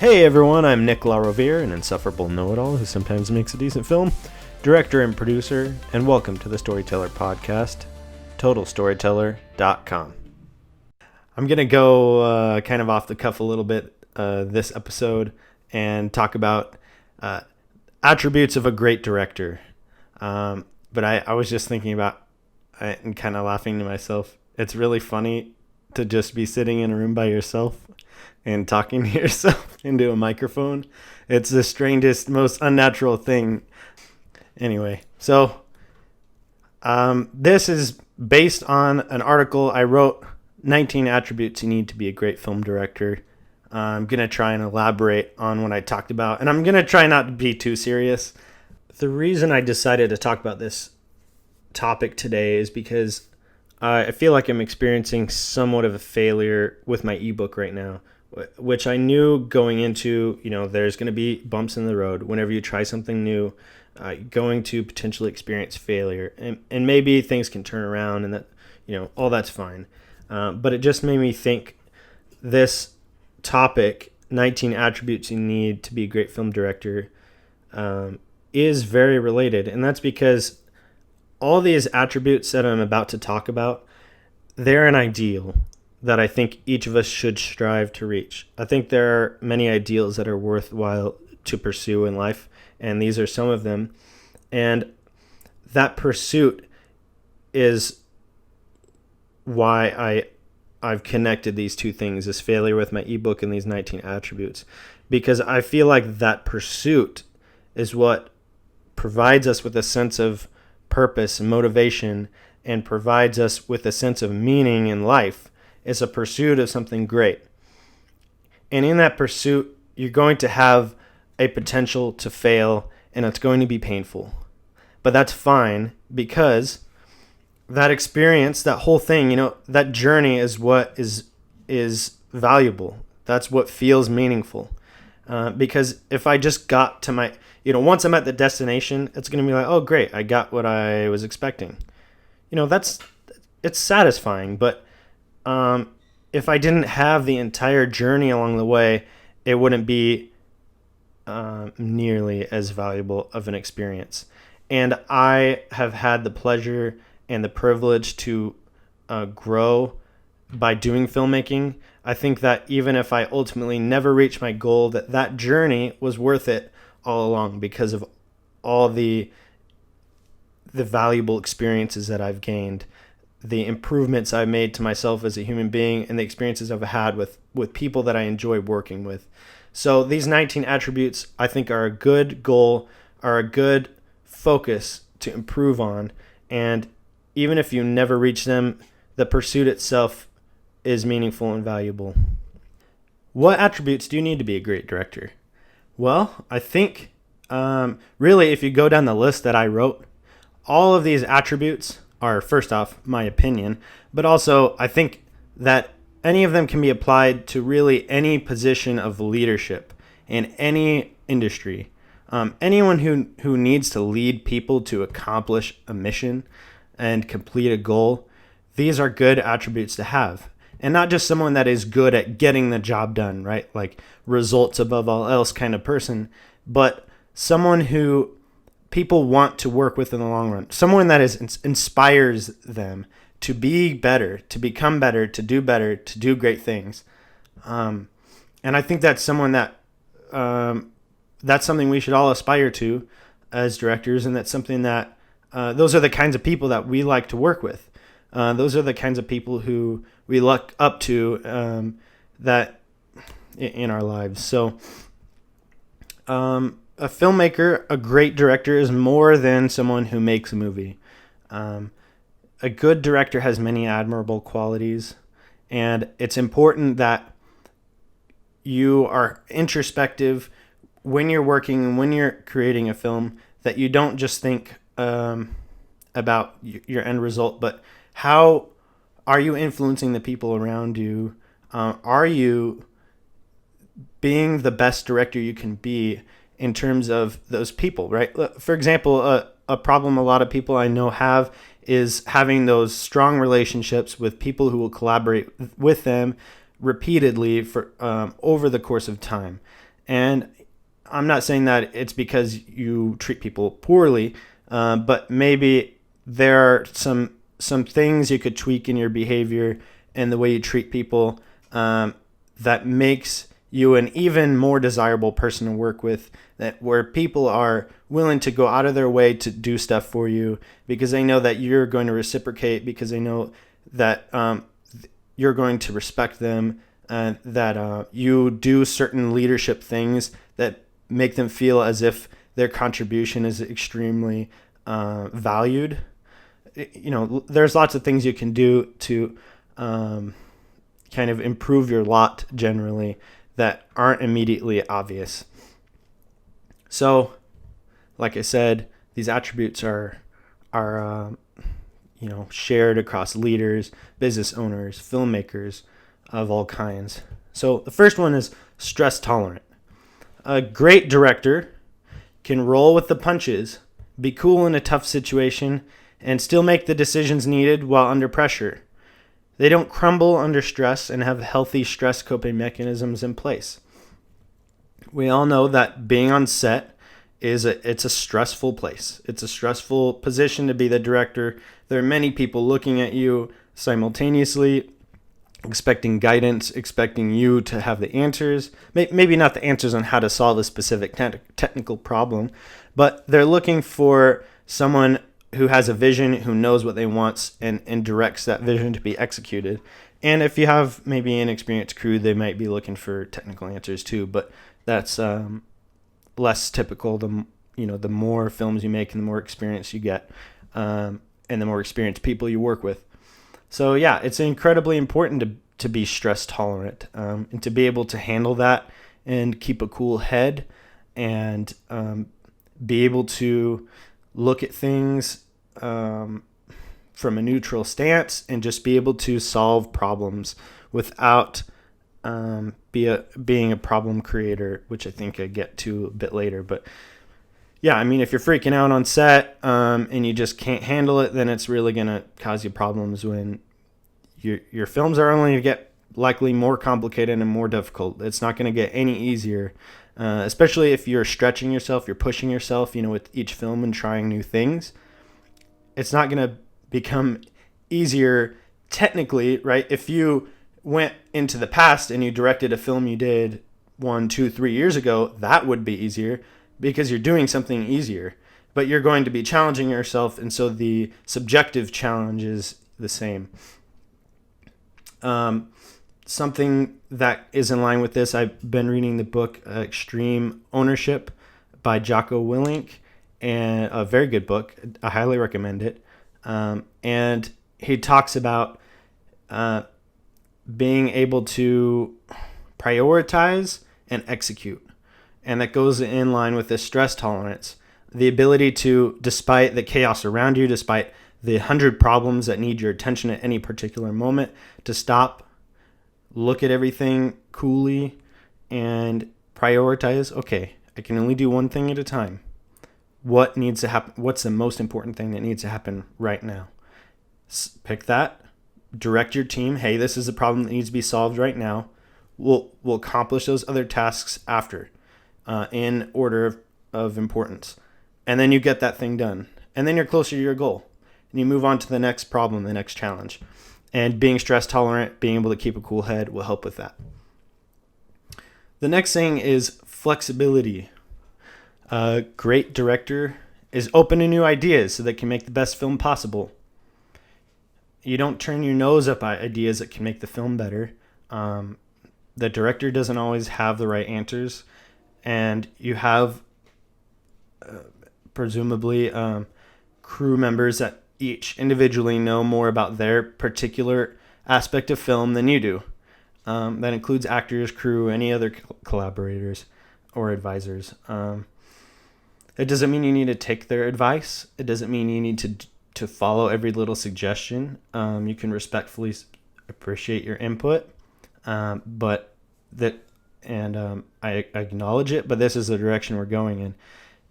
Hey everyone, I'm Nick LaRovere, an insufferable know-it-all who sometimes makes a decent film, director and producer, and welcome to the Storyteller Podcast, TotalStoryteller.com. I'm going to go kind of off the cuff a little bit this episode and talk about attributes of a great director. But I was just thinking about it and kind of laughing to myself. It's really funny to just be sitting in a room by yourself and talking to yourself into a microphone. It's the strangest, most unnatural thing. Anyway, so this is based on an article I wrote, 19 attributes you need to be a great film director. I'm going to try and elaborate on what I talked about, and I'm going to try not to be too serious. The reason I decided to talk about this topic today is because I feel like I'm experiencing somewhat of a failure with my ebook right now, which I knew going into, there's going to be bumps in the road. Whenever you try something new, going to potentially experience failure, and maybe things can turn around, and that, all that's fine. But it just made me think this topic, 19 attributes you need to be a great film director, is very related. And that's because all these attributes that I'm about to talk about, they're an ideal that I think each of us should strive to reach. I think there are many ideals that are worthwhile to pursue in life, and these are some of them. And that pursuit is why I've connected these two things, this failure with my ebook and these 19 attributes, because I feel like that pursuit is what provides us with a sense of purpose and motivation, and provides us with a sense of meaning in life. Is a pursuit of something great. And in that pursuit, you're going to have a potential to fail, and it's going to be painful. But that's fine, because that experience, that whole thing, that journey is what is valuable. That's what feels meaningful. Because if I just got to my, once I'm at the destination, it's going to be like, oh, great, I got what I was expecting. It's satisfying, but if I didn't have the entire journey along the way, it wouldn't be nearly as valuable of an experience. And I have had the pleasure and the privilege to grow by doing filmmaking. I think that even if I ultimately never reach my goal, that journey was worth it all along because of all the valuable experiences that I've gained, the improvements I've made to myself as a human being, and the experiences I've had with people that I enjoy working with. So these 19 attributes, I think, are a good goal, are a good focus to improve on. And even if you never reach them, the pursuit itself is meaningful and valuable. What attributes do you need to be a great director? Well, I think really, if you go down the list that I wrote, all of these attributes are, first off, my opinion, but also I think that any of them can be applied to really any position of leadership in any industry. Anyone who needs to lead people to accomplish a mission and complete a goal, these are good attributes to have. And not just someone that is good at getting the job done, right? Like results above all else kind of person, but someone who people want to work with in the long run. Someone that inspires them to be better, to become better, to do great things. And I think that's someone that that's something we should all aspire to as directors, and that's something that those are the kinds of people that we like to work with. Those are the kinds of people who we look up to that in our lives. So a filmmaker, a great director, is more than someone who makes a movie. A good director has many admirable qualities, and it's important that you are introspective when you're working and when you're creating a film, that you don't just think about your end result, but how are you influencing the people around you? Are you being the best director you can be in terms of those people, right? For example, a problem a lot of people I know have is having those strong relationships with people who will collaborate with them repeatedly for over the course of time. And I'm not saying that it's because you treat people poorly, but maybe there are some things you could tweak in your behavior and the way you treat people that makes you an even more desirable person to work with, that where people are willing to go out of their way to do stuff for you because they know that you're going to reciprocate, because they know that you're going to respect them, that you do certain leadership things that make them feel as if their contribution is extremely valued. There's lots of things you can do to kind of improve your lot generally that aren't immediately obvious. So, like I said, these attributes are shared across leaders, business owners, filmmakers of all kinds. So the first one is stress tolerant. A great director can roll with the punches, be cool in a tough situation, and still make the decisions needed while under pressure. They don't crumble under stress and have healthy stress coping mechanisms in place. We all know that being on set it's a stressful place. It's a stressful position to be the director. There are many people looking at you simultaneously, expecting guidance, expecting you to have the answers. Maybe not the answers on how to solve a specific technical problem, but they're looking for someone who has a vision, who knows what they want, and directs that vision to be executed. And if you have maybe an experienced crew, they might be looking for technical answers too, but that's less typical. The more films you make and the more experience you get, and the more experienced people you work with. So yeah, it's incredibly important to be stress tolerant, and to be able to handle that and keep a cool head, and be able to look at things from a neutral stance and just be able to solve problems without being a problem creator, which I think I get to a bit later. But yeah, I mean, if you're freaking out on set and you just can't handle it, then it's really going to cause you problems when your films are only going to get likely more complicated and more difficult. It's not going to get any easier, especially if you're stretching yourself, you're pushing yourself, with each film and trying new things. It's not going to become easier technically, right? If you went into the past and you directed a film you did 1, 2, 3 years ago, that would be easier because you're doing something easier, but you're going to be challenging yourself, and so the subjective challenge is the same. Something that is in line with this, I've been reading the book Extreme Ownership by Jocko Willink, and a very good book. I highly recommend it. And he talks about being able to prioritize and execute. And that goes in line with this stress tolerance. The ability to, despite the chaos around you, despite the 100 problems that need your attention at any particular moment, to stop, look at everything coolly, and prioritize. Okay, I can only do one thing at a time. What needs to happen? What's the most important thing that needs to happen right now? Pick that. Direct your team. Hey, this is a problem that needs to be solved right now. We'll accomplish those other tasks after, in order of importance. And then you get that thing done. And then you're closer to your goal. And you move on to the next problem, the next challenge. And being stress tolerant, being able to keep a cool head will help with that. The next thing is flexibility. A great director is open to new ideas so they can make the best film possible. You don't turn your nose up at ideas that can make the film better. The director doesn't always have the right answers, and you have presumably crew members that each individually know more about their particular aspect of film than you do. That includes actors, crew, any other collaborators or advisors. It doesn't mean you need to take their advice. It doesn't mean you need to follow every little suggestion. You can respectfully appreciate your input, I acknowledge it, but this is the direction we're going in.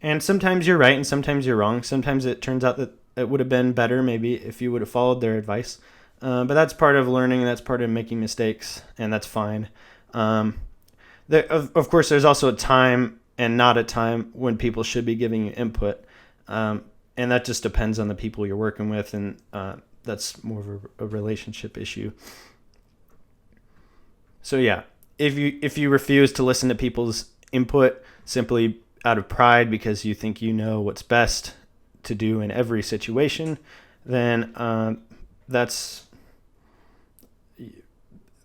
And sometimes you're right and sometimes you're wrong. Sometimes it turns out that it would have been better maybe if you would have followed their advice. But that's part of learning, and that's part of making mistakes, and that's fine. Of course, there's also a time and not a time when people should be giving you input. And that just depends on the people you're working with, and that's more of a relationship issue. So yeah, if you refuse to listen to people's input simply out of pride because you think you know what's best to do in every situation, then that's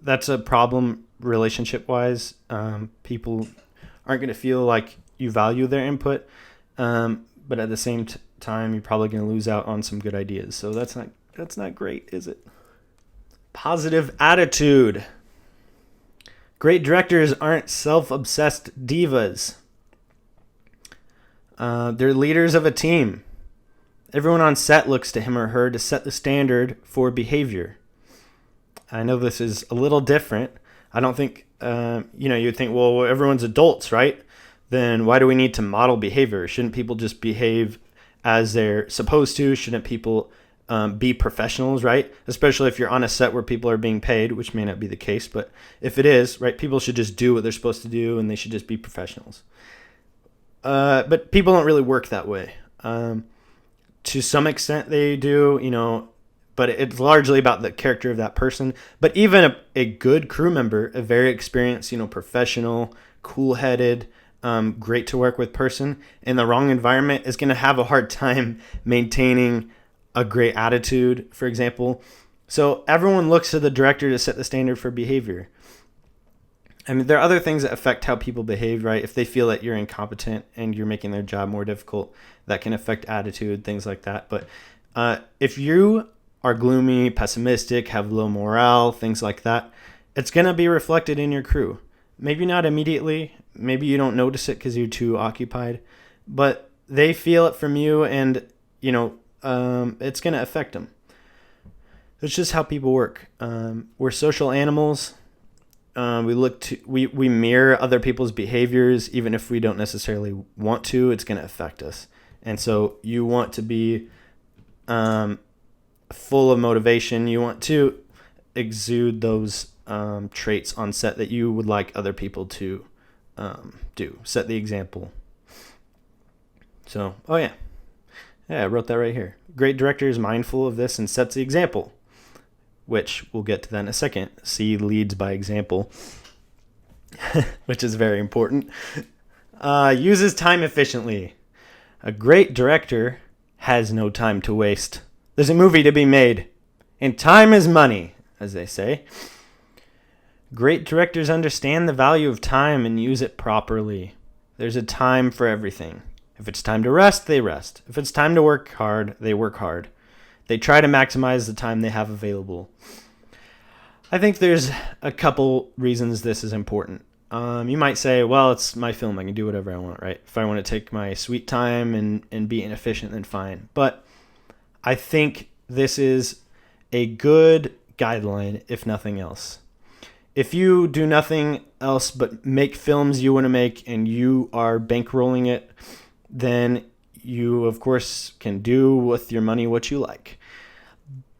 a problem relationship-wise. People aren't going to feel like you value their input, but at the same time, you're probably going to lose out on some good ideas. So that's not great, is it? Positive attitude. Great directors aren't self-obsessed divas. They're leaders of a team. Everyone on set looks to him or her to set the standard for behavior. I know this is a little different. I don't think, you'd think, well, everyone's adults, right? Then why do we need to model behavior? Shouldn't people just behave as they're supposed to? Shouldn't people be professionals, right? Especially if you're on a set where people are being paid, which may not be the case, but if it is, right, people should just do what they're supposed to do and they should just be professionals. But people don't really work that way. To some extent they do, but it's largely about the character of that person. But even a good crew member, a very experienced, professional, cool-headed, great to work with person in the wrong environment is going to have a hard time maintaining a great attitude, for example. So everyone looks to the director to set the standard for behavior. I mean, there are other things that affect how people behave, right? If they feel that you're incompetent and you're making their job more difficult, that can affect attitude, things like that. But if you are gloomy, pessimistic, have low morale, things like that, it's going to be reflected in your crew. Maybe not immediately. Maybe you don't notice it because you're too occupied. But they feel it from you, and, it's going to affect them. It's just how people work. We're social animals. We mirror other people's behaviors, even if we don't necessarily want to. It's going to affect us, and so you want to be full of motivation. You want to exude those traits on set that you would like other people to do. Set the example. So, I wrote that right here. Great director is mindful of this and sets the example, which we'll get to that in a second. See, leads by example, which is very important. Uses time efficiently. A great director has no time to waste. There's a movie to be made, and time is money, as they say. Great directors understand the value of time and use it properly. There's a time for everything. If it's time to rest, they rest. If it's time to work hard, they work hard. They try to maximize the time they have available. I think there's a couple reasons this is important. You might say, well, it's my film. I can do whatever I want, right? If I want to take my sweet time and be inefficient, then fine. But I think this is a good guideline, if nothing else. If you do nothing else but make films you want to make and you are bankrolling it, then you, of course, can do with your money what you like.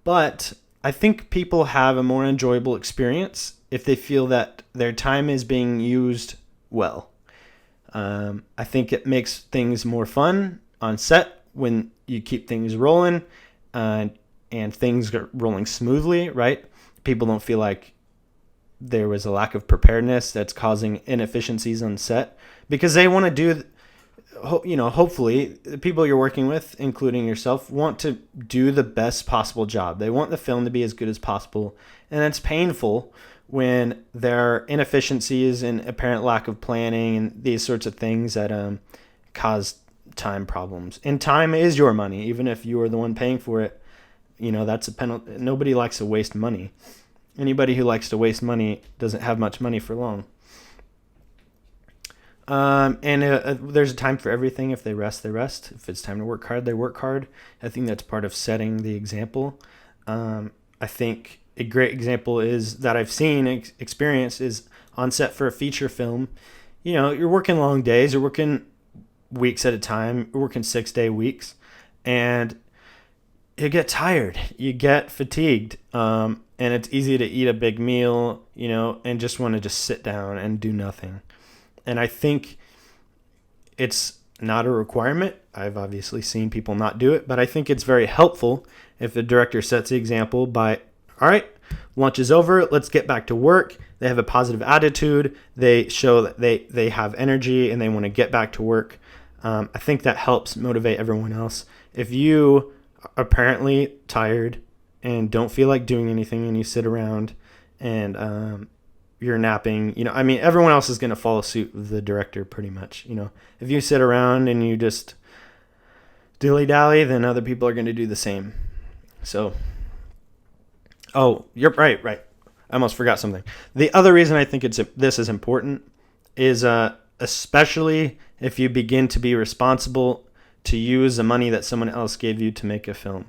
But I think people have a more enjoyable experience if they feel that their time is being used well. I think it makes things more fun on set when you keep things rolling and things are rolling smoothly, right? People don't feel like there was a lack of preparedness that's causing inefficiencies on set because they want to do, hopefully the people you're working with, including yourself, want to do the best possible job. They want the film to be as good as possible. And it's painful when there are inefficiencies and apparent lack of planning and these sorts of things that cause time problems. And time is your money, even if you are the one paying for it. That's a penalty. Nobody likes to waste money. Anybody who likes to waste money doesn't have much money for long. There's a time for everything. If they rest, they rest. If it's time to work hard, they work hard. I think that's part of setting the example. I think a great example is that I've seen, experienced, is on set for a feature film. You're working long days. You're working weeks at a time. You're working 6-day weeks. And you get tired. You get fatigued. and it's easy to eat a big meal, and just want to just sit down and do nothing. And I think it's not a requirement. I've obviously seen people not do it, but I think it's very helpful if the director sets the example by, all right, lunch is over, let's get back to work. They have a positive attitude. They show that they have energy and they want to get back to work. I think that helps motivate everyone else. If you are apparently tired and don't feel like doing anything and you sit around and you're napping, everyone else is going to follow suit with the director pretty much. If you sit around and you just dilly-dally, then other people are going to do the same. So, you're right. I almost forgot something. The other reason I think this is important is especially if you begin to be responsible to use the money that someone else gave you to make a film.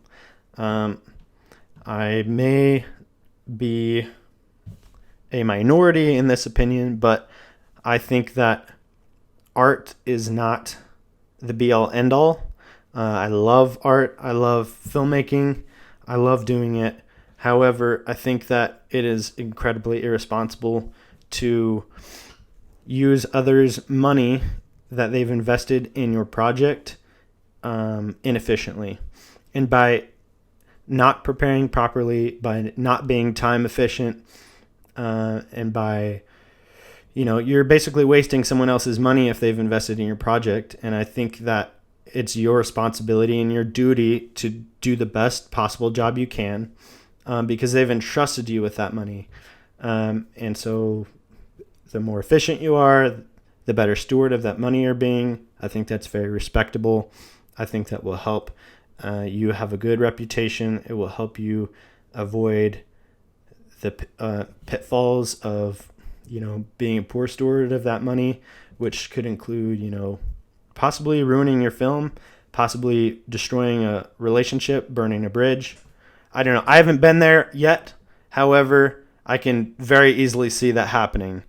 I may be a minority in this opinion, but I think that art is not the be-all, end-all. I love art. I love filmmaking. I love doing it. However, I think that it is incredibly irresponsible to use others' money that they've invested in your project inefficiently. And by not preparing properly, by not being time efficient, and by, you're basically wasting someone else's money if they've invested in your project. And I think that it's your responsibility and your duty to do the best possible job you can, because they've entrusted you with that money. And so the more efficient you are, the better steward of that money you're being. I think that's very respectable. I think that will help you have a good reputation. It will help you avoid the pitfalls of, being a poor steward of that money, which could include, possibly ruining your film, possibly destroying a relationship, burning a bridge. I don't know. I haven't been there yet. However, I can very easily see that happening.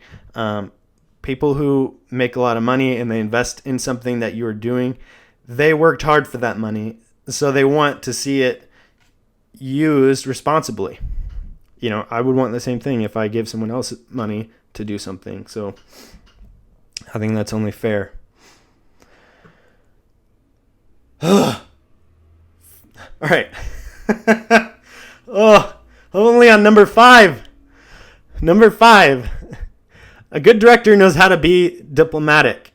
People who make a lot of money and they invest in something that you're doing, they worked hard for that money, so they want to see it used responsibly. I would want the same thing if I give someone else money to do something. So I think that's only fair. All right. Only on number 5. Number 5. A good director knows how to be diplomatic.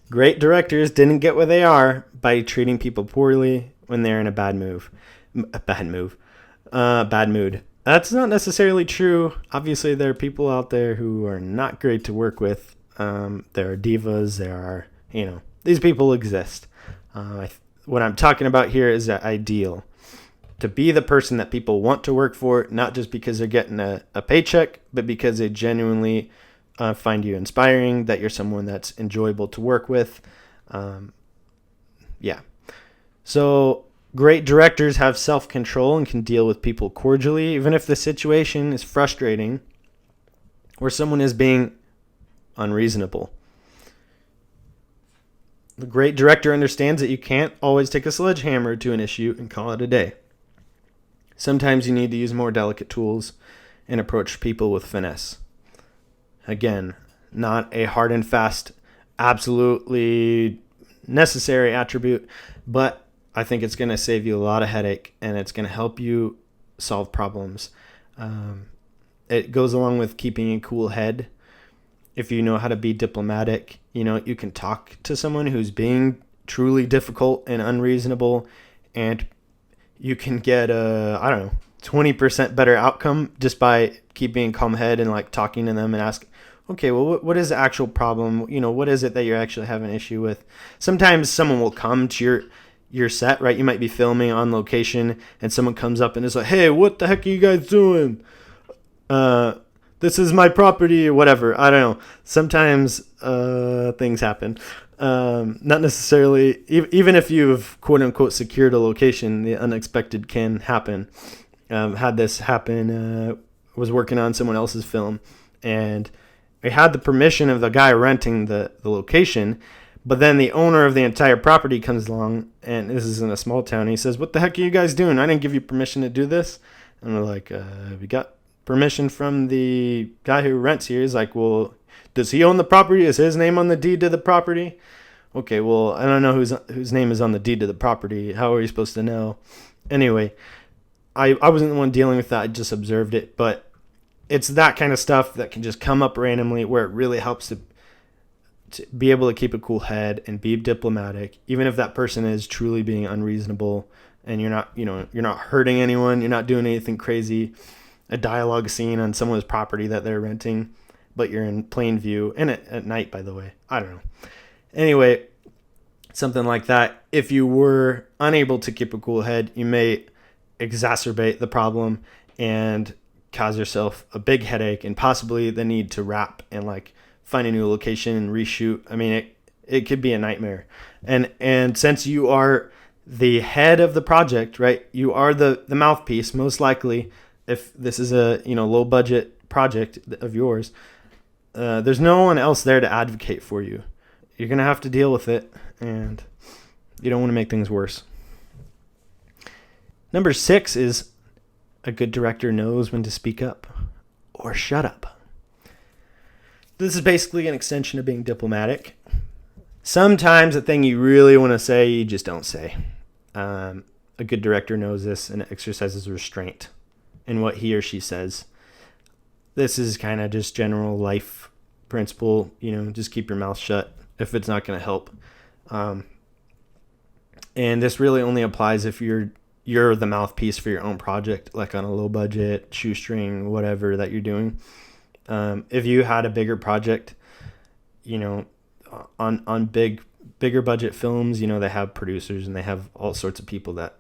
Great directors didn't get where they are by treating people poorly when they're in a bad mood. That's not necessarily true. Obviously, there are people out there who are not great to work with. There are divas. There are, these people exist. What I'm talking about here is the ideal. To be the person that people want to work for, not just because they're getting a paycheck, but because they genuinely find you inspiring, that you're someone that's enjoyable to work with. So great directors have self-control and can deal with people cordially, even if the situation is frustrating or someone is being unreasonable. The great director understands that you can't always take a sledgehammer to an issue and call it a day. Sometimes you need to use more delicate tools and approach people with finesse. Again, not a hard and fast, absolutely necessary attribute, but I think it's going to save you a lot of headache and it's going to help you solve problems. It goes along with keeping a cool head. If you know how to be diplomatic, you can talk to someone who's being truly difficult and unreasonable, and you can get 20% better outcome just by keeping a calm head and talking to them and ask, okay, well, what is the actual problem? What is it that you're actually having an issue with? Sometimes someone will come to your set, right? You might be filming on location and someone comes up and is like, hey, what the heck are you guys doing? This is my property or whatever. I don't know. Sometimes things happen. Not necessarily, even if you've quote unquote secured a location, the unexpected can happen. Had this happen, was working on someone else's film, and I had the permission of the guy renting the location, but then the owner of the entire property comes along, and this is in a small town. He says, what the heck are you guys doing? I didn't give you permission to do this. And we're like, we got permission from the guy who rents here. He's like, well, does he own the property? Is his name on the deed to the property? Okay, well, I don't know whose name is on the deed to the property. How are you supposed to know? Anyway, I wasn't the one dealing with that. I just observed it. But it's that kind of stuff that can just come up randomly where it really helps to be able to keep a cool head and be diplomatic, even if that person is truly being unreasonable and you're not hurting anyone. You're not doing anything crazy. A dialogue scene on someone's property that they're renting, but you're in plain view. And at night, by the way. I don't know. Anyway, something like that. If you were unable to keep a cool head, you may exacerbate the problem and cause yourself a big headache and possibly the need to wrap and like find a new location and reshoot. I mean, it could be a nightmare. And since you are the head of the project, right? You are the mouthpiece, most likely, if this is a low budget project of yours. There's no one else there to advocate for you. You're going to have to deal with it, and you don't want to make things worse. Number 6 is a good director knows when to speak up or shut up. This is basically an extension of being diplomatic. Sometimes the thing you really want to say, you just don't say. A good director knows this and exercises restraint in what he or she says. This is kind of just general life principle. Just keep your mouth shut if it's not going to help. And this really only applies if you're the mouthpiece for your own project, like on a low budget, shoestring, whatever that you're doing. If you had a bigger project, on bigger budget films, they have producers and they have all sorts of people that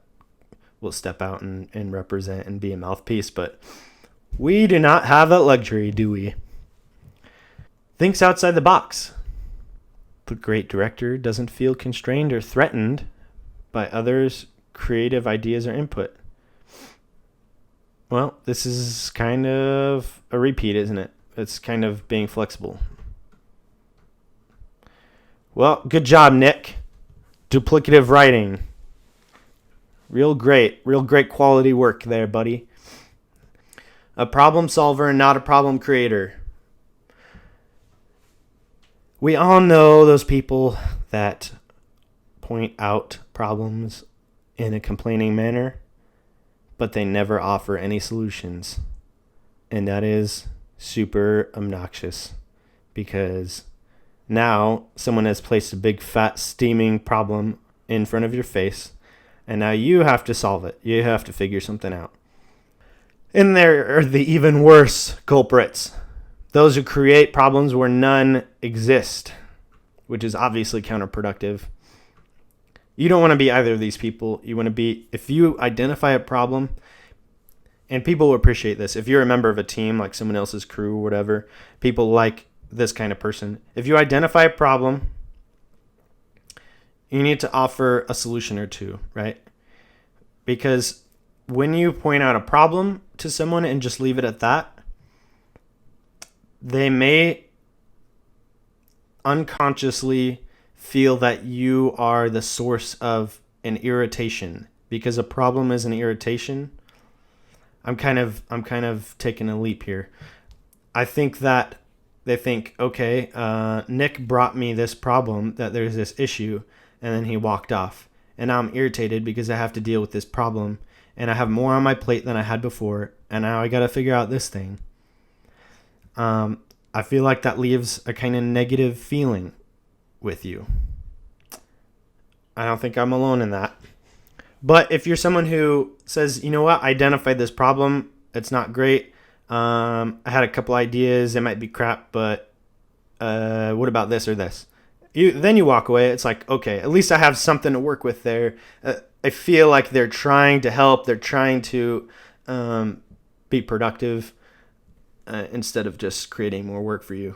will step out and represent and be a mouthpiece. But we do not have that luxury, do we? Thinks outside the box. The great director doesn't feel constrained or threatened by others' creative ideas or input. Well, this is kind of a repeat, isn't it? It's kind of being flexible. Well, good job, Nick. Duplicative writing. Real great quality work there, buddy. A problem solver and not a problem creator. We all know those people that point out problems in a complaining manner, but they never offer any solutions. And that is super obnoxious because now someone has placed a big fat steaming problem in front of your face and now you have to solve it. You have to figure something out. And there are the even worse culprits. Those who create problems where none exist, which is obviously counterproductive. You don't want to be either of these people. You want to be, if you identify a problem, and people will appreciate this. If you're a member of a team, like someone else's crew or whatever, people like this kind of person. If you identify a problem, you need to offer a solution or two, right? Because when you point out a problem to someone and just leave it at that, they may unconsciously feel that you are the source of an irritation, because a problem is an irritation. I'm kind of taking a leap here. I think that they think, okay, Nick brought me this problem, that there's this issue, and then he walked off. And now I'm irritated because I have to deal with this problem, and I have more on my plate than I had before, and now I got to figure out this thing. I feel like that leaves a kind of negative feeling with you. I don't think I'm alone in that. But if you're someone who says, you know what, I identified this problem, it's not great. I had a couple ideas, it might be crap, but what about this or this? Then you walk away. It's like, okay, at least I have something to work with there. I feel like they're trying to help. They're trying to be productive instead of just creating more work for you.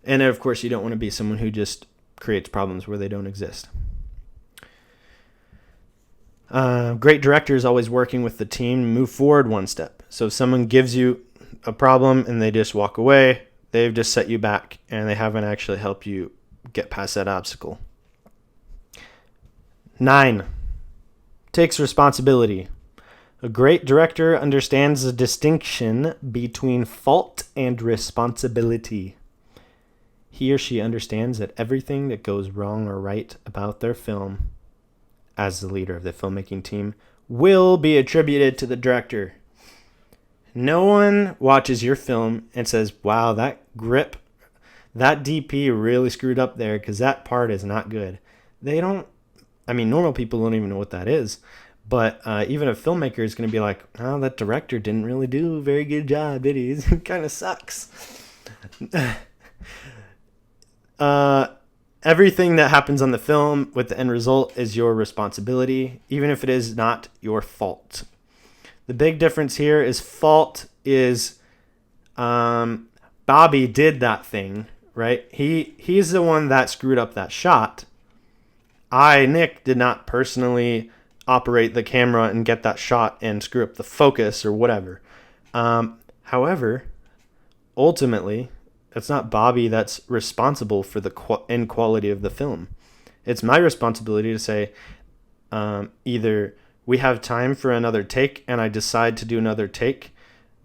And of course, you don't want to be someone who just creates problems where they don't exist. Great director is always working with the team to move forward one step. So if someone gives you a problem and they just walk away, they've just set you back and they haven't actually helped you get past that obstacle. 9, takes responsibility. A great director understands the distinction between fault and responsibility. He or she understands that everything that goes wrong or right about their film, as the leader of the filmmaking team, will be attributed to the director. No one watches your film and says, wow, that grip, that DP really screwed up there because that part is not good. Normal people don't even know what that is. But even a filmmaker is going to be like, oh, that director didn't really do a very good job, did he? It kind of sucks. Everything that happens on the film with the end result is your responsibility, even if it is not your fault. The big difference here is fault is Bobby did that thing, right? He's the one that screwed up that shot. Nick, did not personally operate the camera and get that shot and screw up the focus or whatever. However, ultimately, it's not Bobby that's responsible for the end quality of the film. It's my responsibility to say, either we have time for another take and I decide to do another take.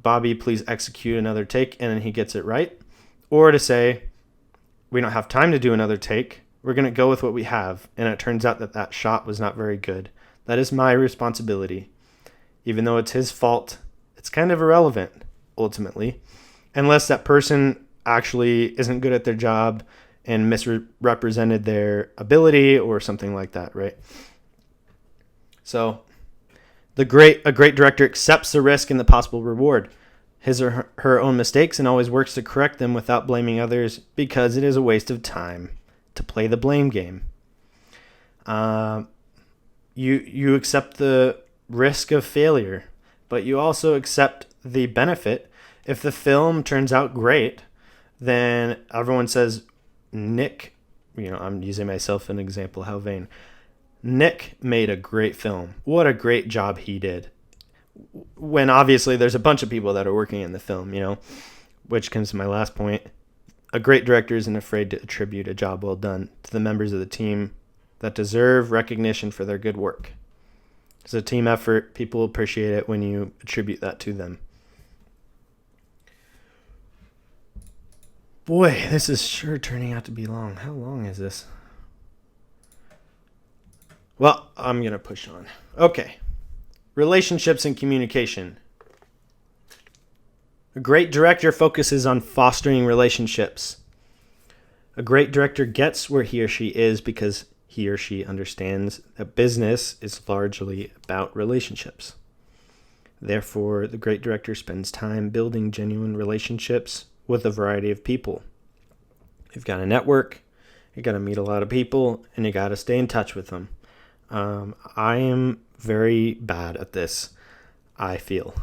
Bobby, please execute another take, and then he gets it right. Or to say, we don't have time to do another take. We're going to go with what we have. And it turns out that shot was not very good. That is my responsibility. Even though it's his fault, it's kind of irrelevant, ultimately. Unless that person actually isn't good at their job and misrepresented their ability or something like that, right? So a great director accepts the risk and the possible reward, his or her own mistakes, and always works to correct them without blaming others, because it is a waste of time to play the blame game. You accept the risk of failure, but you also accept the benefit. If the film turns out great, then everyone says, Nick, I'm using myself as an example, how vain. Nick made a great film. What a great job he did. When obviously there's a bunch of people that are working in the film, which comes to my last point. A great director isn't afraid to attribute a job well done to the members of the team that deserve recognition for their good work. It's a team effort. People appreciate it when you attribute that to them. Boy, this is sure turning out to be long. How long is this? Well, I'm going to push on. Okay. Relationships and communication. A great director focuses on fostering relationships. A great director gets where he or she is because he or she understands that business is largely about relationships. Therefore, the great director spends time building genuine relationships with a variety of people. You've got to network, you got to meet a lot of people, and you got to stay in touch with them. I am very bad at this, I feel.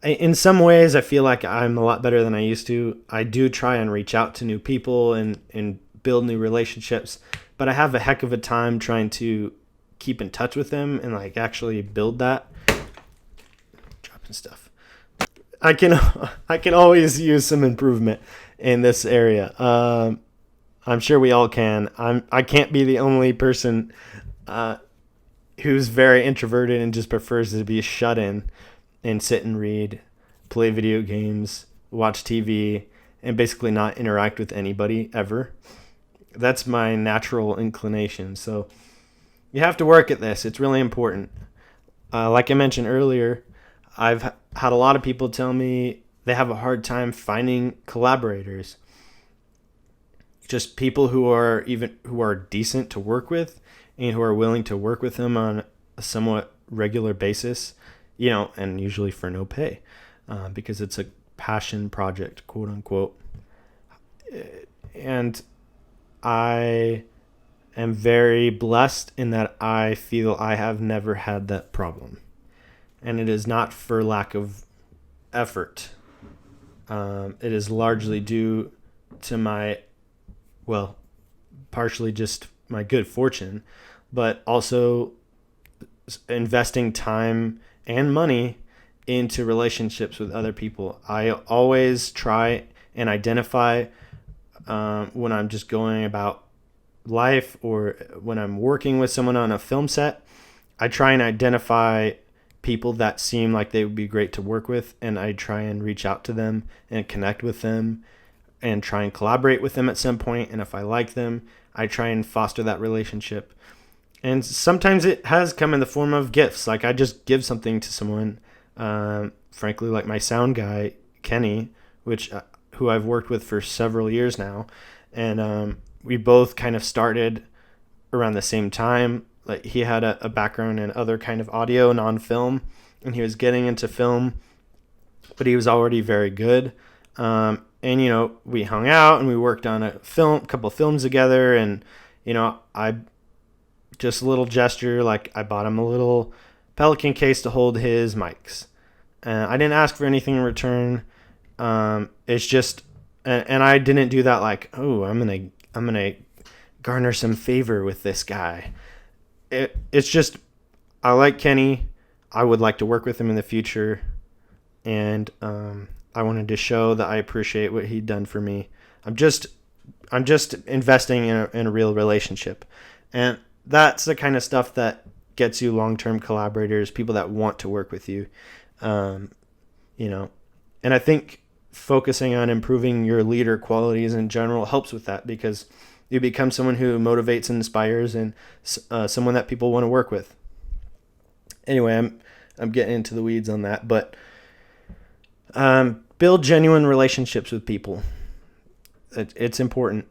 In some ways, I feel like I'm a lot better than I used to. I do try and reach out to new people and build new relationships, but I have a heck of a time trying to keep in touch with them and actually build that. Dropping stuff. I can always use some improvement in this area. I'm sure we all can. I can't be the only person who's very introverted and just prefers to be shut in and sit and read, play video games, watch TV, and basically not interact with anybody ever. That's my natural inclination. So you have to work at this. It's really important. Like I mentioned earlier, I've had a lot of people tell me they have a hard time finding collaborators. Just people who are decent to work with and who are willing to work with them on a somewhat regular basis, and usually for no pay, because it's a passion project, quote unquote. And I am very blessed in that I feel I have never had that problem. And it is not for lack of effort. It is largely due to partially just my good fortune, but also investing time and money into relationships with other people. I always try and identify when I'm just going about life or when I'm working with someone on a film set, I try and identify people that seem like they would be great to work with, and I try and reach out to them and connect with them and try and collaborate with them at some point. And if I like them, I try and foster that relationship. And sometimes it has come in the form of gifts. Like I just give something to someone, frankly, like my sound guy, Kenny, who I've worked with for several years now. And we both kind of started around the same time. Like he had a background in other kind of audio, non-film, and he was getting into film, but he was already very good. And, you know, we hung out and we worked on a couple of films together. And, you know, I just a little gesture, like I bought him a little Pelican case to hold his mics. I didn't ask for anything in return. It's just, and I didn't do that like, oh, I'm gonna garner some favor with this guy. It's just, I like Kenny. I would like to work with him in the future. And, I wanted to show that I appreciate what he'd done for me. I'm just investing in a real relationship. And that's the kind of stuff that gets you long-term collaborators, people that want to work with you. You know, and I think focusing on improving your leader qualities in general helps with that, because you become someone who motivates and inspires, and someone that people want to work with. Anyway, I'm getting into the weeds on that, but build genuine relationships with people. It's important.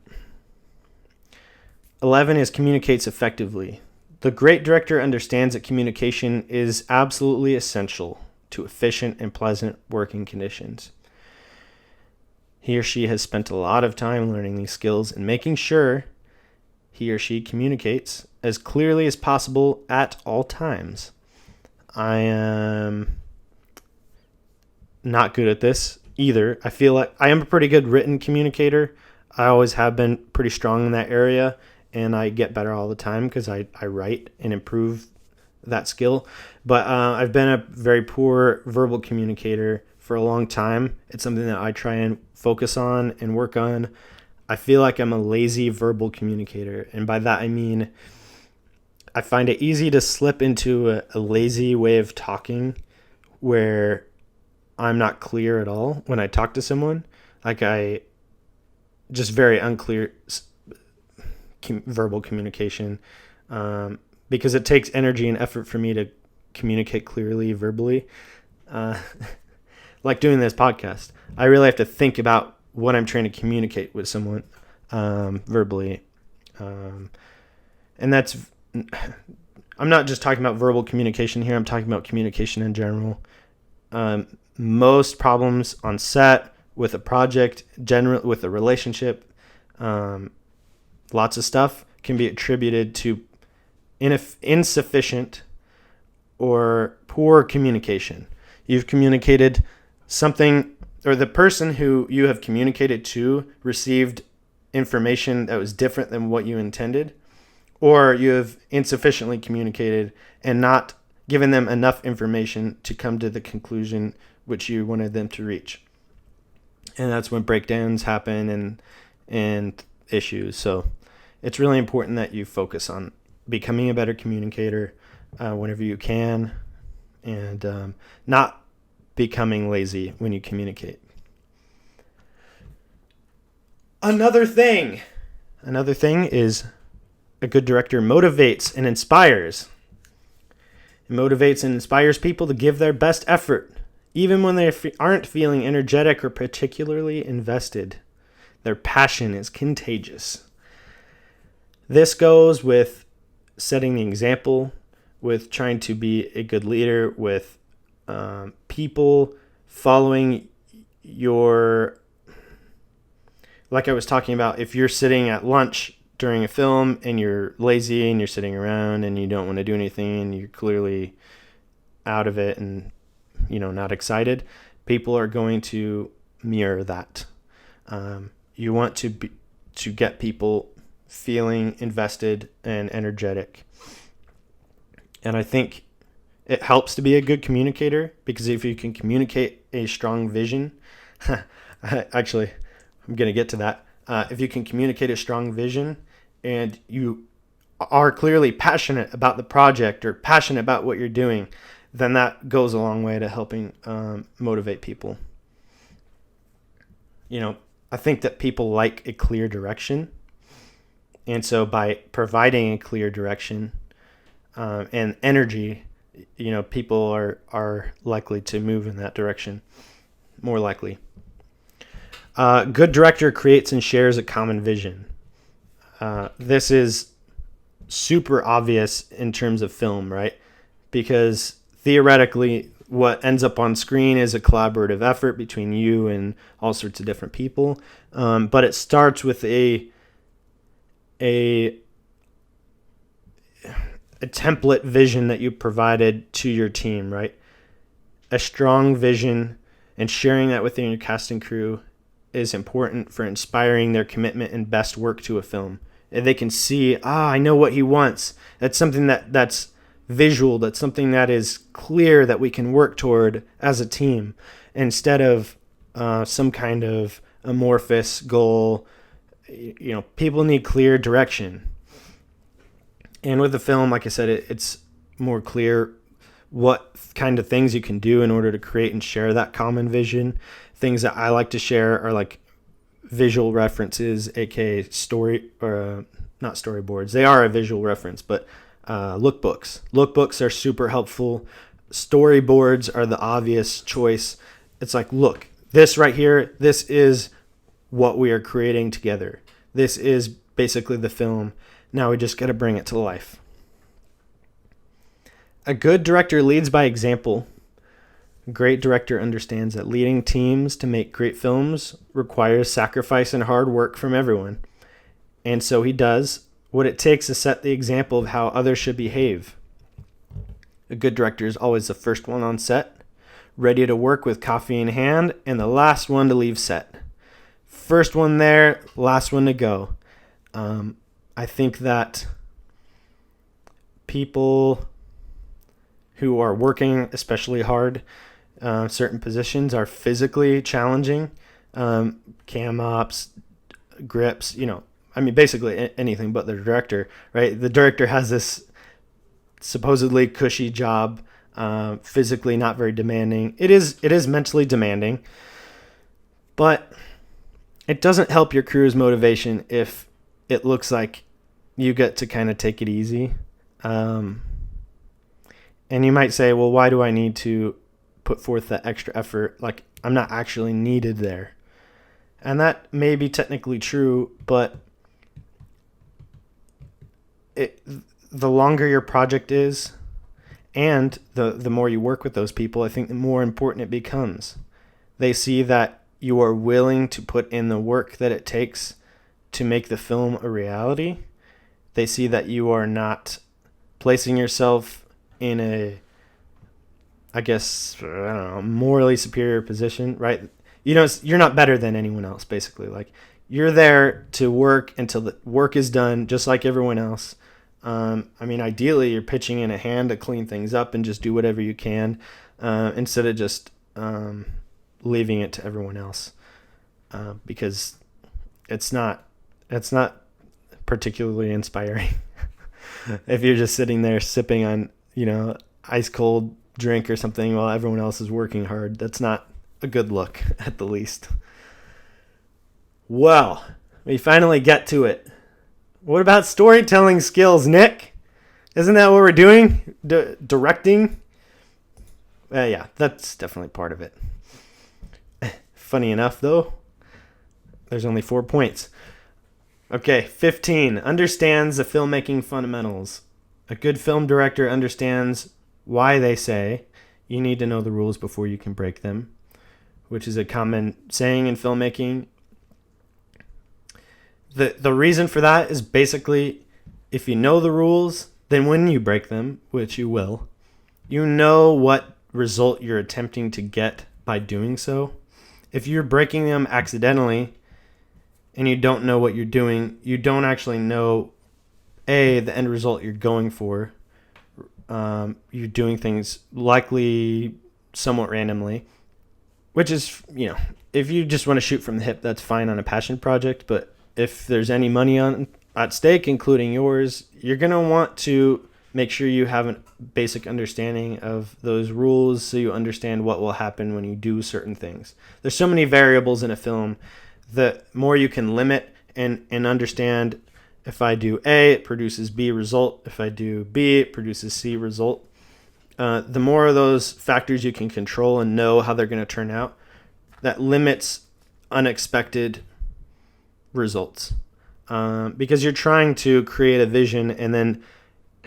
11 is communicates effectively. The great director understands that communication is absolutely essential to efficient and pleasant working conditions. He or she has spent a lot of time learning these skills and making sure he or she communicates as clearly as possible at all times. I am not good at this either. I feel like I am a pretty good written communicator. I always have been pretty strong in that area, and I get better all the time because I write and improve that skill. But I've been a very poor verbal communicator for a long time. It's something that I try and focus on and work on. I feel like I'm a lazy verbal communicator, and by that I mean I find it easy to slip into a lazy way of talking where I'm not clear at all when I talk to someone. Like I just very unclear verbal communication, because it takes energy and effort for me to communicate clearly verbally. Like doing this podcast, I really have to think about what I'm trying to communicate with someone verbally. And that's, I'm not just talking about verbal communication here. I'm talking about communication in general. Most problems on set, with a project, with a relationship, lots of stuff can be attributed to insufficient or poor communication. You've communicated something, or the person who you have communicated to received information that was different than what you intended, or you have insufficiently communicated and not given them enough information to come to the conclusion which you wanted them to reach. And that's when breakdowns happen and issues. So it's really important that you focus on becoming a better communicator whenever you can, and not becoming lazy when you communicate. Another thing is a good director motivates and inspires. It motivates and inspires people to give their best effort, even when they aren't feeling energetic or particularly invested. Their passion is contagious. This goes with setting the example, with trying to be a good leader, with people following your, like I was talking about, if you're sitting at lunch during a film and you're lazy and you're sitting around and you don't want to do anything and you're clearly out of it and, you know, not excited, people are going to mirror that. You want to get people feeling invested and energetic. And I think it helps to be a good communicator, because if you can communicate a strong vision, actually, I'm going to get to that. If you can communicate a strong vision and you are clearly passionate about the project or passionate about what you're doing, then that goes a long way to helping motivate people. I think that people like a clear direction. And so by providing a clear direction and energy, people are likely to move in that direction, more likely. Good director creates and shares a common vision. This is super obvious in terms of film, right? Because theoretically, what ends up on screen is a collaborative effort between you and all sorts of different people. But it starts with a template vision that you provided to your team, right? A strong vision, and sharing that within your cast and crew is important for inspiring their commitment and best work to a film. And they can see, I know what he wants. That's something that's visual. That's something that is clear that we can work toward as a team, instead of some kind of amorphous goal. People need clear direction. And with the film, like I said, it's more clear what kind of things you can do in order to create and share that common vision. Things that I like to share are like visual references, aka not storyboards. They are a visual reference, but lookbooks. Lookbooks are super helpful. Storyboards are the obvious choice. It's like, look, this right here, this is what we are creating together. This is basically the film. Now we just got to bring it to life. A good director leads by example. A great director understands that leading teams to make great films requires sacrifice and hard work from everyone. And so he does what it takes to set the example of how others should behave. A good director is always the first one on set, ready to work with coffee in hand, and the last one to leave set. First one there, last one to go. I think that people who are working especially hard, certain positions are physically challenging. Cam ops, grips, basically anything but the director, right? The director has this supposedly cushy job, physically not very demanding. It is mentally demanding, but it doesn't help your crew's motivation if it looks like you get to kind of take it easy. And you might say, well, why do I need to put forth that extra effort? Like, I'm not actually needed there. And that may be technically true, but the longer your project is and the more you work with those people, I think the more important it becomes. They see that you are willing to put in the work that it takes to make the film a reality. They see that you are not placing yourself in a, morally superior position, right? You're not better than anyone else, basically. Like, you're there to work until the work is done, just like everyone else. Ideally, you're pitching in a hand to clean things up and just do whatever you can, instead of just leaving it to everyone else, because it's not particularly inspiring. If you're just sitting there sipping on, ice cold drink or something while everyone else is working hard, that's not a good look, at the least. Well, we finally get to it. What about storytelling skills, Nick? Isn't that what we're doing? Directing? Yeah, that's definitely part of it. Funny enough, though, there's only 4 points. Okay, 15. Understands the filmmaking fundamentals. A good film director understands why they say you need to know the rules before you can break them, which is a common saying in filmmaking. The reason for that is basically, if you know the rules, then when you break them, which you will, you know what result you're attempting to get by doing so. If you're breaking them accidentally and you don't know what you're doing, you don't actually know, the end result you're going for. You're doing things likely somewhat randomly, which is, if you just want to shoot from the hip, that's fine on a passion project. But if there's any money on at stake, including yours, you're going to want to make sure you have a basic understanding of those rules so you understand what will happen when you do certain things. There's so many variables in a film. The more you can limit and understand, if I do A, it produces B result. If I do B, it produces C result. The more of those factors you can control and know how they're going to turn out, that limits unexpected results. Because you're trying to create a vision, and then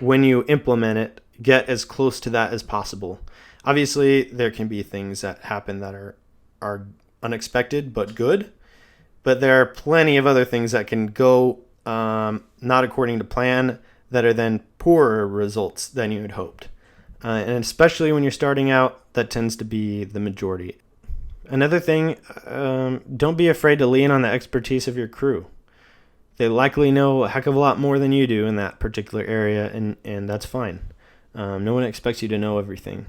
when you implement it, get as close to that as possible. Obviously, there can be things that happen that are unexpected but good, but there are plenty of other things that can go not according to plan that are then poorer results than you had hoped. And especially when you're starting out, that tends to be the majority. Another thing, don't be afraid to lean on the expertise of your crew. They likely know a heck of a lot more than you do in that particular area, and that's fine. No one expects you to know everything.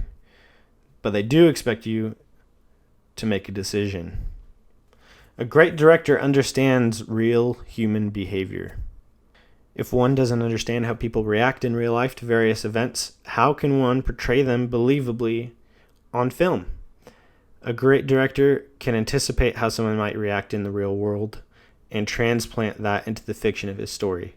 But they do expect you to make a decision. A great director understands real human behavior. If one doesn't understand how people react in real life to various events, how can one portray them believably on film? A great director can anticipate how someone might react in the real world and transplant that into the fiction of his story.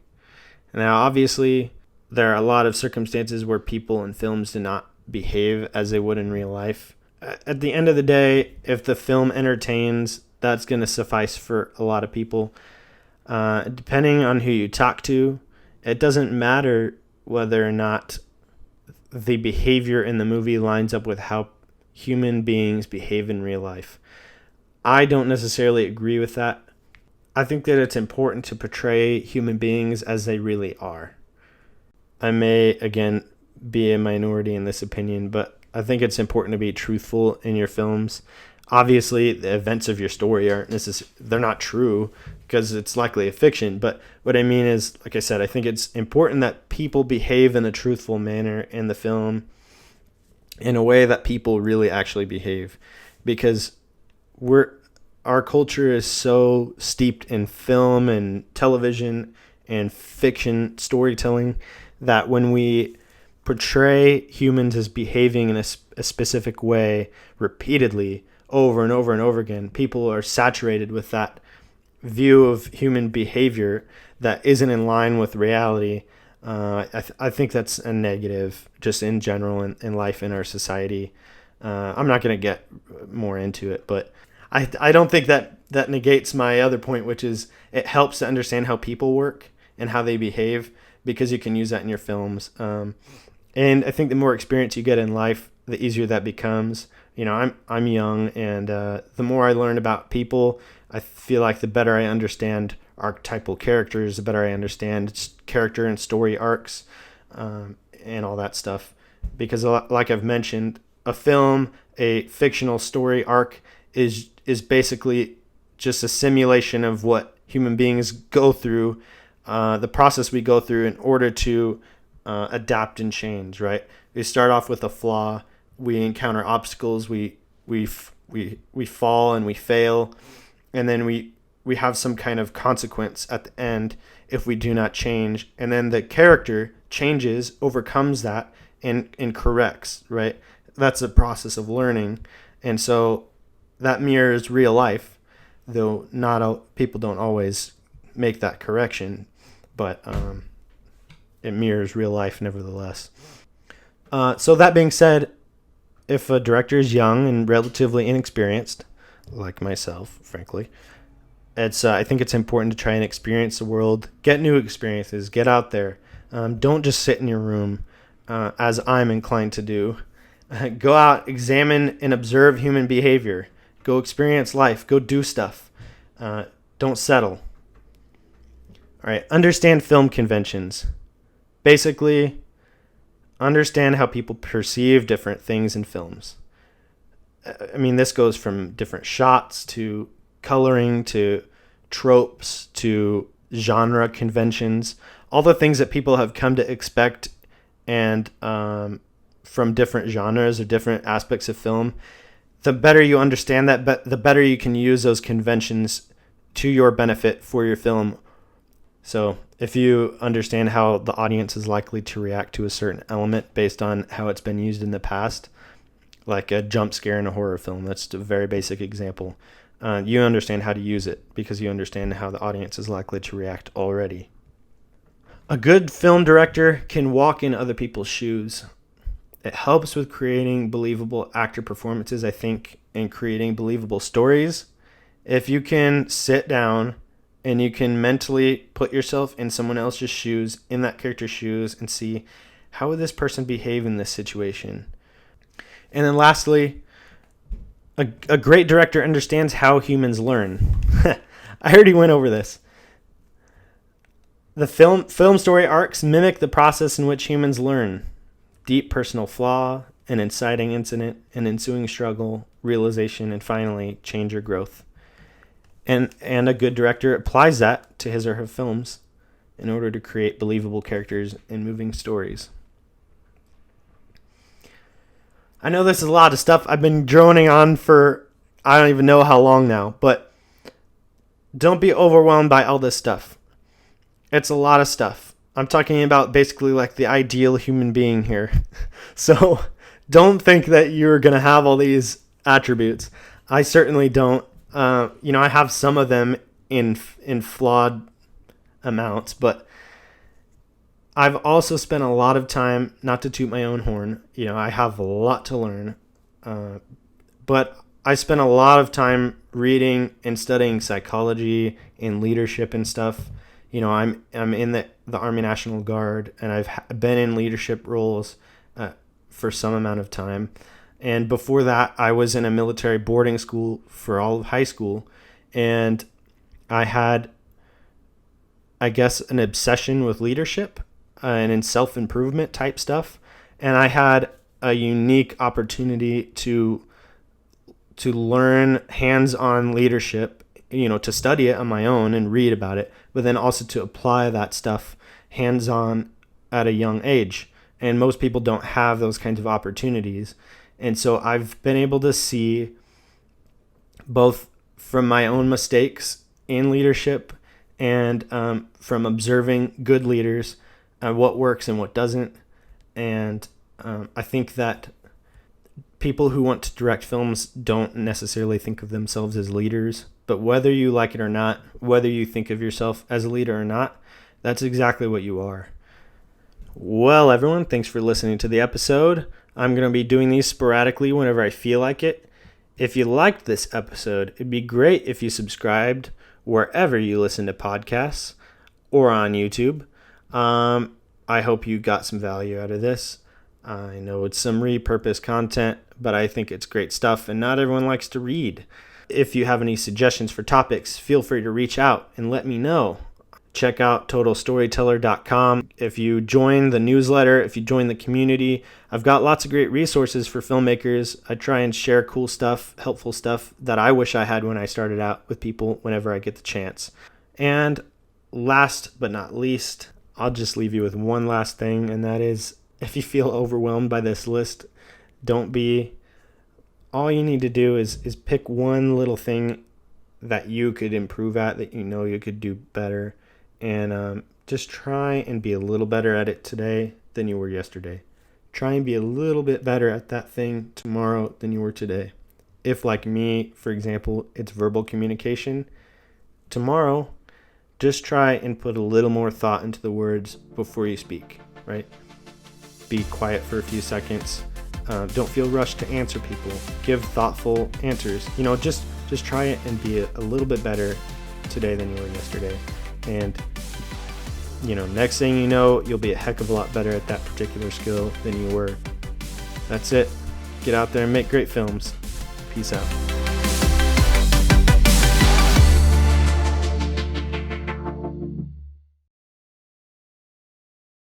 Now, obviously, there are a lot of circumstances where people in films do not behave as they would in real life. At the end of the day, if the film entertains, that's going to suffice for a lot of people. Depending on who you talk to, it doesn't matter whether or not the behavior in the movie lines up with how human beings behave in real life. I don't necessarily agree with that. I think that it's important to portray human beings as they really are. I may, again, be a minority in this opinion, but I think it's important to be truthful in your films. Obviously, the events of your story they're not true because it's likely a fiction. But what I mean is, like I said, I think it's important that people behave in a truthful manner in the film in a way that people really actually behave, because our culture is so steeped in film and television and fiction storytelling that when we portray humans as behaving in a specific way repeatedly over and over and over again, people are saturated with that view of human behavior that isn't in line with reality. I think that's a negative just in general in life in our society. I'm not going to get more into it, but I don't think that negates my other point, which is it helps to understand how people work and how they behave, because you can use that in your films. And I think the more experience you get in life, the easier that becomes. You know, I'm young, and the more I learn about people, I feel like the better I understand archetypal characters, the better I understand character and story arcs, and all that stuff. Because like I've mentioned, a film, a fictional story arc is basically just a simulation of what human beings go through, the process we go through in order to adapt and change, right? We start off with a flaw, we encounter obstacles, we fall and we fail, and then we have some kind of consequence at the end if we do not change, and then the character changes, overcomes that, and corrects, right? That's a process of learning, and so that mirrors real life, though people don't always make that correction, but it mirrors real life nevertheless. So that being said, if a director is young and relatively inexperienced, like myself, frankly, I think it's important to try and experience the world, get new experiences, get out there. Don't just sit in your room, as I'm inclined to do. Go out, examine and observe human behavior. Go experience life. Go do stuff. Don't settle. All right, understand film conventions. Basically, understand how people perceive different things in films. I mean, this goes from different shots to coloring to tropes to genre conventions, all the things that people have come to expect and from different genres or different aspects of film. The better you understand that, the better you can use those conventions to your benefit for your film. So if you understand how the audience is likely to react to a certain element based on how it's been used in the past, like a jump scare in a horror film, that's a very basic example. You understand how to use it because you understand how the audience is likely to react already. A good film director can walk in other people's shoes. It helps with creating believable actor performances, I think, and creating believable stories. If you can sit down and you can mentally put yourself in someone else's shoes, in that character's shoes, and see how would this person behave in this situation. And then lastly, a great director understands how humans learn. I already went over this. The film story arcs mimic the process in which humans learn. Deep personal flaw, an inciting incident, an ensuing struggle, realization, and finally, change or growth. And a good director applies that to his or her films in order to create believable characters and moving stories. I know this is a lot of stuff. I've been droning on for I don't even know how long now, but don't be overwhelmed by all this stuff. It's a lot of stuff. I'm talking about basically like the ideal human being here. So don't think that you're going to have all these attributes. I certainly don't. I have some of them in flawed amounts, but I've also spent a lot of time, not to toot my own horn, I have a lot to learn, but I spent a lot of time reading and studying psychology and leadership and stuff. I'm in the Army National Guard, and I've been in leadership roles for some amount of time. And before that, I was in a military boarding school for all of high school, and I had, I guess, an obsession with leadership and in self-improvement type stuff. And I had a unique opportunity to learn hands-on leadership, to study it on my own and read about it, but then also to apply that stuff hands-on at a young age. And most people don't have those kinds of opportunities. And so I've been able to see both from my own mistakes in leadership and from observing good leaders, what works and what doesn't. And I think that people who want to direct films don't necessarily think of themselves as leaders, but whether you like it or not, whether you think of yourself as a leader or not, that's exactly what you are. Well, everyone, thanks for listening to the episode. I'm going to be doing these sporadically whenever I feel like it. If you liked this episode, it'd be great if you subscribed wherever you listen to podcasts or on YouTube. I hope you got some value out of this. I know it's some repurposed content, but I think it's great stuff, and not everyone likes to read. If you have any suggestions for topics, feel free to reach out and let me know. Check out totalstoryteller.com. If you join the newsletter, if you join the community, I've got lots of great resources for filmmakers. I try and share cool stuff, helpful stuff that I wish I had when I started out with people whenever I get the chance. And last but not least, I'll just leave you with one last thing, and that is, if you feel overwhelmed by this list, don't be. All you need to do is pick one little thing that you could improve at, that you could do better. And just try and be a little better at it today than you were yesterday. Try and be a little bit better at that thing tomorrow than you were today. If, like me, for example, it's verbal communication, tomorrow, just try and put a little more thought into the words before you speak, right? Be quiet for a few seconds. Don't feel rushed to answer people. Give thoughtful answers. Just try it and be a little bit better today than you were yesterday. And next thing you know, you'll be a heck of a lot better at that particular skill than you were. That's it. Get out there and make great films. Peace out.